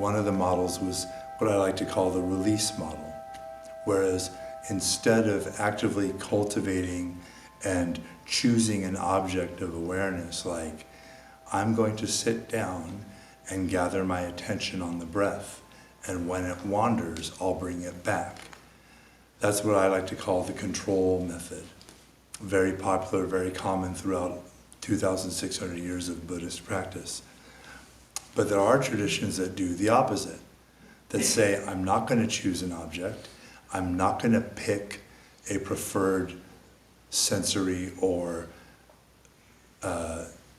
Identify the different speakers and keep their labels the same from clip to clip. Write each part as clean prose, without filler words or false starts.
Speaker 1: one of the models was what I like to call the release model. Whereas instead of actively cultivating and choosing an object of awareness, like I'm going to sit down and gather my attention on the breath, and when it wanders, I'll bring it back. That's what I like to call the control method. Very popular, very common throughout 2,600 years of Buddhist practice. But there are traditions that do the opposite, that say, I'm not going to choose an object, I'm not going to pick a preferred sensory or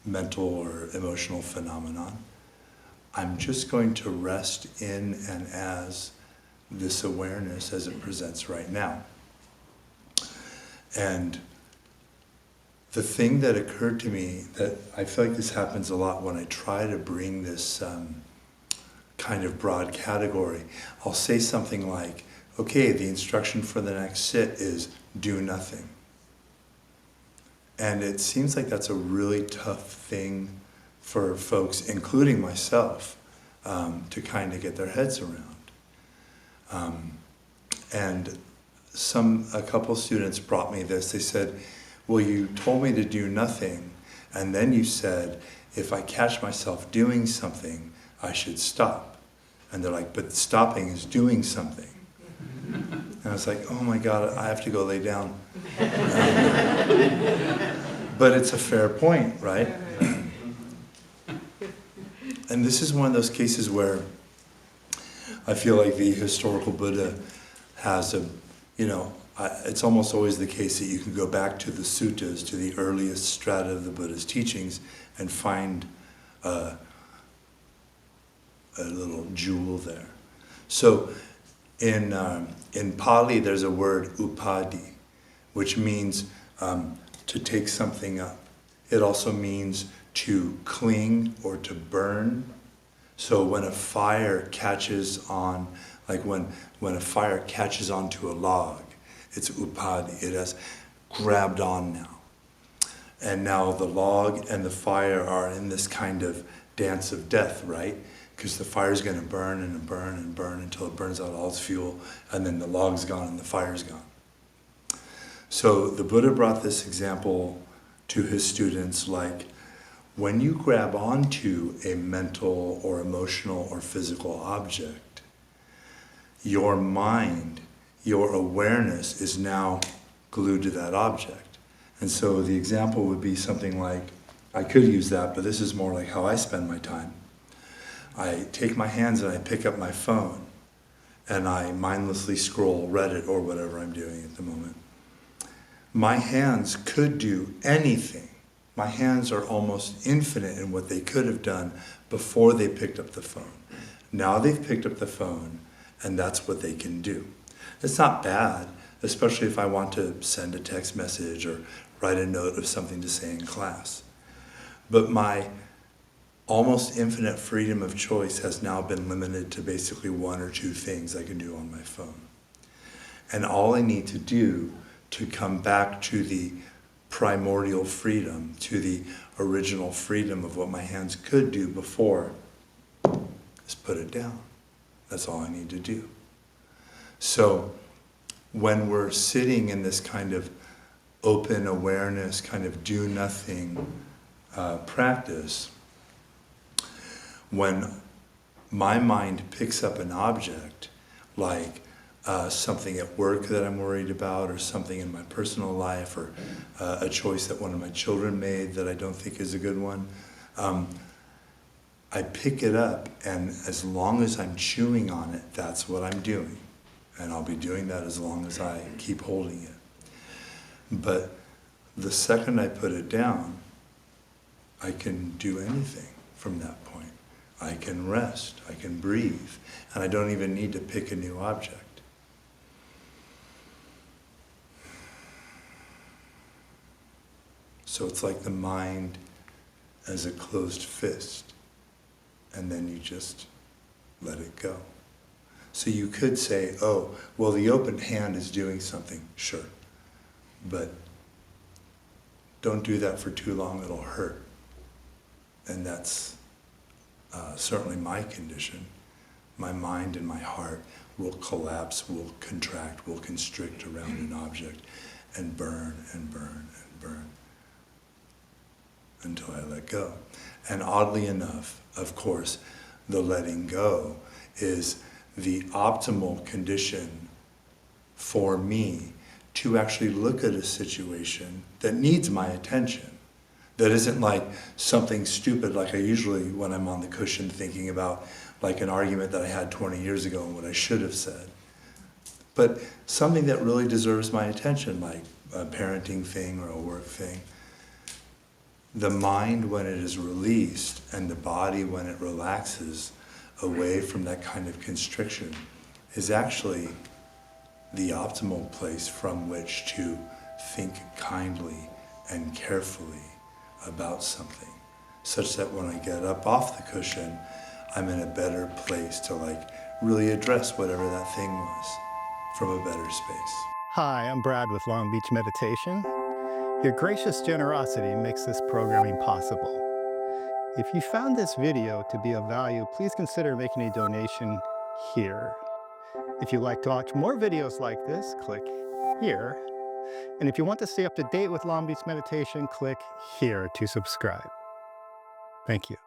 Speaker 1: mental or emotional phenomenon. I'm just going to rest in and as this awareness as it presents right now. And the thing that occurred to me, that I feel like this happens a lot when I try to bring this kind of broad category, I'll say something like, okay, the instruction for the next sit is do nothing. And it seems like that's a really tough thing for folks, including myself, to kind of get their heads around. And a couple students brought me this. They said, well, you told me to do nothing, and then you said, if I catch myself doing something, I should stop. And they're like, but stopping is doing something. And I was like, oh my God, I have to go lay down. But it's a fair point, right? And this is one of those cases where I feel like the historical Buddha has it's almost always the case that you can go back to the suttas, to the earliest strata of the Buddha's teachings, and find a little jewel there. So in Pali, there's a word upadi, which means to take something up. It also means to cling or to burn. So when a fire catches on, like when a fire catches onto a log, it's upadi. It has grabbed on now. And now the log and the fire are in this kind of dance of death, right? Because the fire's going to burn and burn and burn until it burns out all its fuel, and then the log's gone and the fire's gone. So the Buddha brought this example to his students, like when you grab onto a mental or emotional or physical object, your mind, your awareness is now glued to that object. And so the example would be something like, I could use that, but this is more like how I spend my time. I take my hands and I pick up my phone and I mindlessly scroll Reddit or whatever I'm doing at the moment. My hands could do anything. My hands are almost infinite in what they could have done before they picked up the phone. Now they've picked up the phone and that's what they can do. It's not bad, especially if I want to send a text message or write a note of something to say in class. But my almost infinite freedom of choice has now been limited to basically one or two things I can do on my phone. And all I need to do to come back to the primordial freedom, to the original freedom of what my hands could do before, is put it down. That's all I need to do. So when we're sitting in this kind of open awareness, kind of do nothing practice, when my mind picks up an object, like something at work that I'm worried about, or something in my personal life, or a choice that one of my children made that I don't think is a good one, I pick it up, and as long as I'm chewing on it, that's what I'm doing. And I'll be doing that as long as I keep holding it. But the second I put it down, I can do anything from that point. I can rest, I can breathe, and I don't even need to pick a new object. So it's like the mind as a closed fist, and then you just let it go. So you could say, oh, well, the open hand is doing something, sure, but don't do that for too long, it'll hurt. And that's certainly my condition. my mind and my heart will collapse, will contract, will constrict around an object and burn and burn and burn until I let go. And oddly enough, of course, the letting go is the optimal condition for me to actually look at a situation that needs my attention. That isn't like something stupid like I usually, when I'm on the cushion thinking about like an argument that I had 20 years ago and what I should have said. But something that really deserves my attention, like a parenting thing or a work thing. The mind, when it is released, and the body, when it relaxes away from that kind of constriction, is actually the optimal place from which to think kindly and carefully about something, such that when I get up off the cushion, I'm in a better place to like really address whatever that thing was from a better space.
Speaker 2: Hi, I'm Brad with Long Beach Meditation. Your gracious generosity makes this programming possible. If you found this video to be of value, please consider making a donation here. If you'd like to watch more videos like this, click here. And if you want to stay up to date with Long Beach Meditation, click here to subscribe. Thank you.